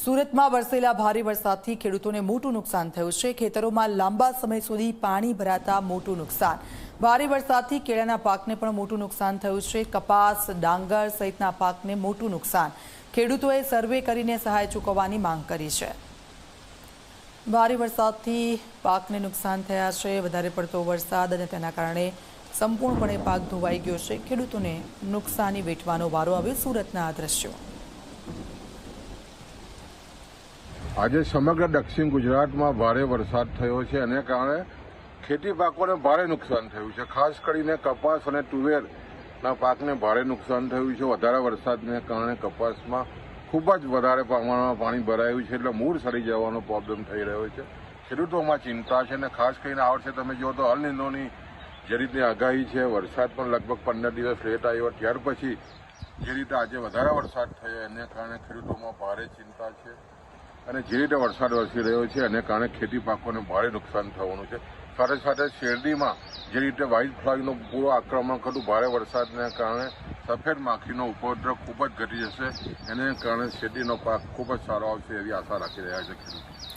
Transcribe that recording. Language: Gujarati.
સુરતમાં વરસેલા ભારે વરસાદથી ખેડૂતોને મોટું નુકસાન થયું છે। ખેતરોમાં લાંબા સમય સુધી પાણી ભરાતા મોટું નુકસાન। ભારે વરસાદથી કેળાના પાકને પણ મોટું નુકસાન થયું છે। કપાસ, ડાંગર સહિતના પાકને મોટું નુકસાન। ખેડૂતોએ સર્વે કરીને સહાય ચૂકવવાની માંગ કરી છે। ભારે વરસાદથી પાકને નુકસાન થયા છે। વધારે પડતો વરસાદ અને તેના કારણે સંપૂર્ણપણે પાક ધોવાઈ ગયો છે। ખેડૂતોને નુકસાની વેઠવાનો વારો આવ્યો। સુરતના આ દ્રશ્યો। આજે સમગ્ર દક્ષિણ ગુજરાતમાં ભારે વરસાદ થયો છે અને કારણે ખેતી પાકોને ભારે નુકસાન થયું છે। ખાસ કરીને કપાસ અને તુવેરના પાકને ભારે નુકસાન થયું છે। વધારે વરસાદને કારણે કપાસમાં ખૂબ જ વધારે પ્રમાણમાં પાણી ભરાયું છે, એટલે મૂળ સડી જવાનો પ્રોબ્લેમ થઈ રહ્યો છે। ખેડૂતોમાં ચિંતા છે અને ખાસ કરીને આ વર્ષે તમે જુઓ તો અલ નિનોની જે રીતની આગાહી છે, વરસાદ પણ લગભગ 15 દિવસ લેટ આવ્યો। ત્યાર પછી જે રીતે આજે વધારે વરસાદ થયો એને કારણે ખેડૂતોમાં ભારે ચિંતા છે અને જે રીતે વરસાદ વરસી રહ્યો છે એને કારણે ખેતી પાકોને ભારે નુકસાન થવાનું છે। સાથે સાથે શેરડીમાં જે રીતે વ્હાઇટ ફ્લાયનું પૂરું આક્રમણ હતું, ભારે વરસાદને કારણે સફેદ માખીનો ઉપદ્રવ ખૂબ જ ઘટી જશે। એને કારણે શેરડીનો પાક ખૂબ જ સારો આવશે એવી આશા રાખી રહ્યા છે ખેડૂતો।